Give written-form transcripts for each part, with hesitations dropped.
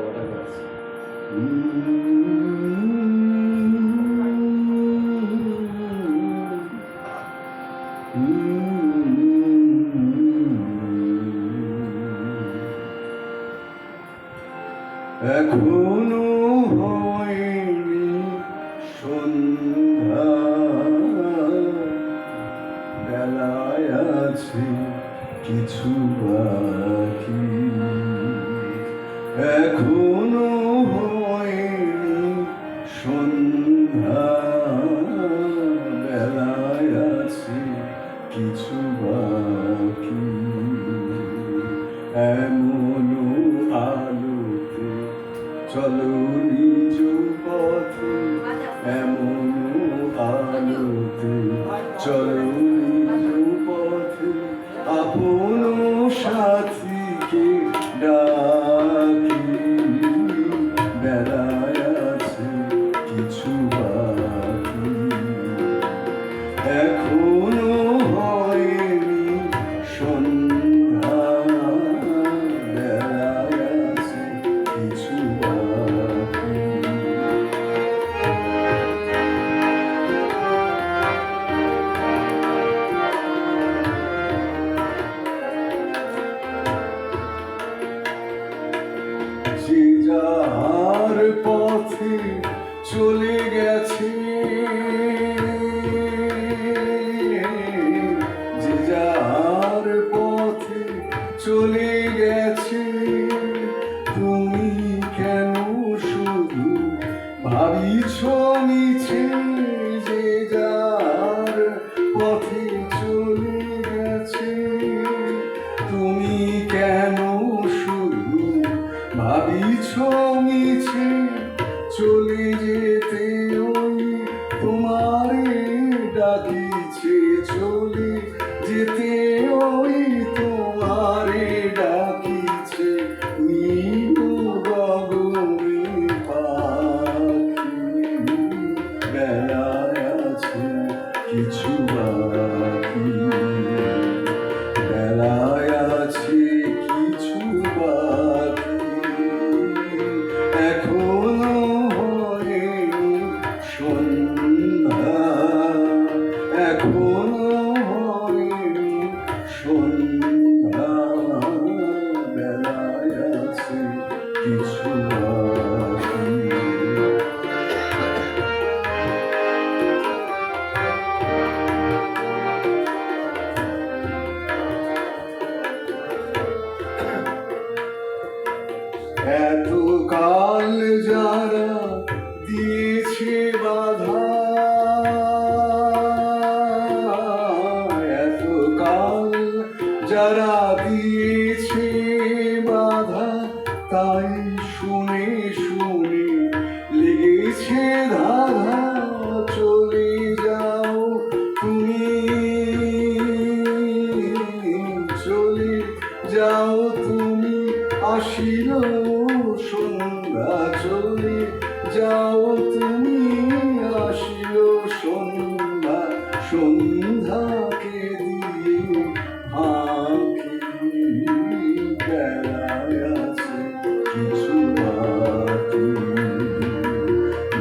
গলাটা গাচ্ছে। এখনো হয়নি সন্ধ্যা, বেলায় আছে কিছু বাকি। এখনো হয়নি সন্ধ্যা, বেলায় আছে কিছু বাকি। এমন আলোতে চলো নিজ পথে, এমন আলোতে চলো নিজ পথে, আপন সাথীকে ডাকি। বেলায় আছে কিছু বাকি, এখনো হয়নি সন্ধ্যা, বেলায় আছে কিছু বাকি। যে যার পথে চলে গেছে, যে যার পথে চলে গেছে, তুমি কেন শুধু ভাবিছ মিছে? যে যার পথে চলে গেছে, তুমি কেন শুধু ভাবিছ মিছে? চলে যেতে ওই তোমারে ডাকিছে, চলে যেতে ওই তোমারে ডাকিছে, নীল গগনে পাখি। বেলায় আছে কিছু বাকি, বেলায় আছে কিছু বাকি। এখনো হয়নি সন্ধ্যা, এখনো হয়নি সন্ধ্যা, বেলায় আছে কিছু বাকি। এত কাল যারা দিয়েছে বাধা, এত কাল যারা দিয়েছে বাধা, তাই শুনে শুনে লেগেছে ধাঁধা। চলে যাও তুমি, চলে যাও তুমি, আসিল সন্ধ্যা। চলে যাও তুমি, আসিল সন্ধ্যা, সন্ধ্যাকে দিয়ে ফাঁকি। বেলায় আছে কিছু বাকি,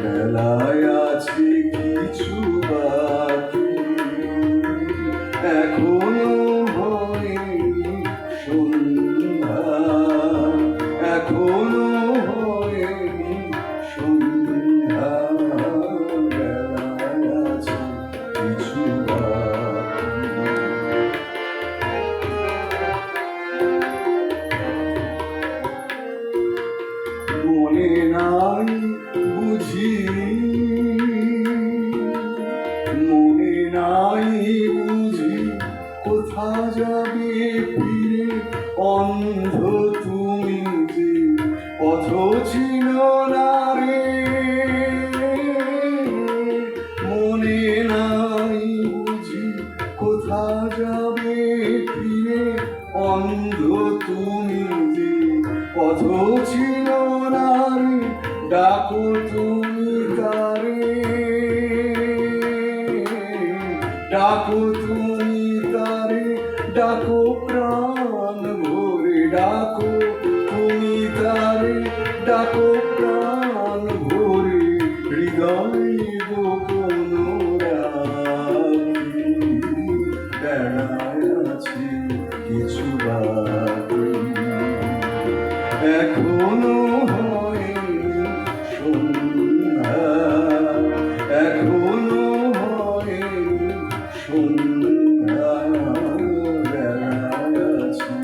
বেলায় আছে কিছু বাকি। এখনো হয়নি সন্ধ্যা, এখনো হয়নি সন্ধ্যা, বেলায় আছে কিছু বাকি। মনে নাই বুঝি, মনে নাই বুঝি কোথা যাবে ফিরে? অন্ধ তুমি যে পথ চিনো না রে, মনে নাই বুঝি কোথা যাবে ফিরে? অন্ধ তুমি যে পথ চিনো না রে, ডাকো তুমি তারে, ডাকো তুমি তারে, ডাকো প্রাণ ভরে, ডাকো তুমি তারে, ডাকো প্রাণ ভরে হৃদয় গোপন রাখি বেড়ায় আছি কিছু বাকি এখনো হয়নি সন্ধ্যা এখনো হয়নি সন্ধ্যা বেড়ায় আছি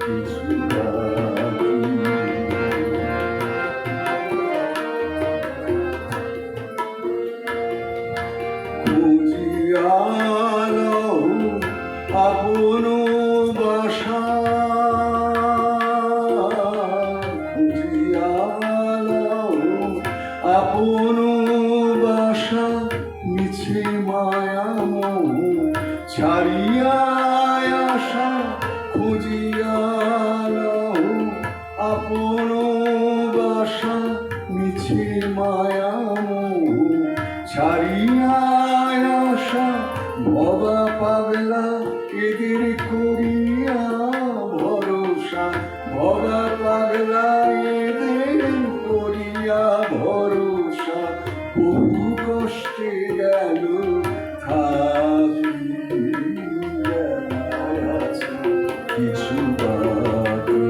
কিছু বাকি খুঁজিয়ালো আপন বাসা খুঁজিয়ালো আপন বাসা মিছে মায়া মোহ ছাড়িয়া আশা খুঁজিয়ালো আপন বাসা মিছে মায়া মোহ ছাড়িয়া আশা ভবা পাগলা এদের করিয়া ভরসা ভবা পাগলা এদের করিয়া ভরসা বহু কষ্টে গেল থাকি বেলায় আছে কিছু বাকি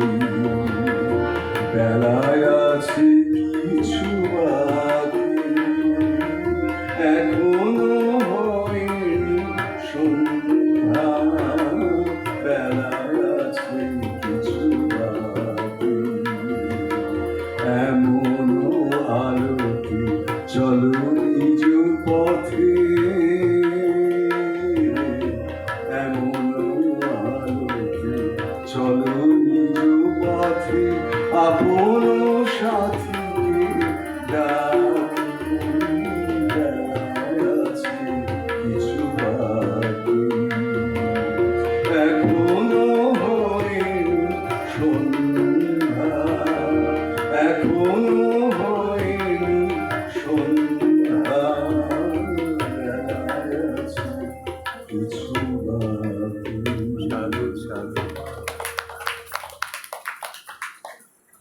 বেলায় আছে কিছু বাকি এখনো হয়নি সন্ধ্যা বেলায় আছে কিছু বাকি এমন আলোকে চলো নিজ পথে এমন আলোকে চলো নিজ পথে আপন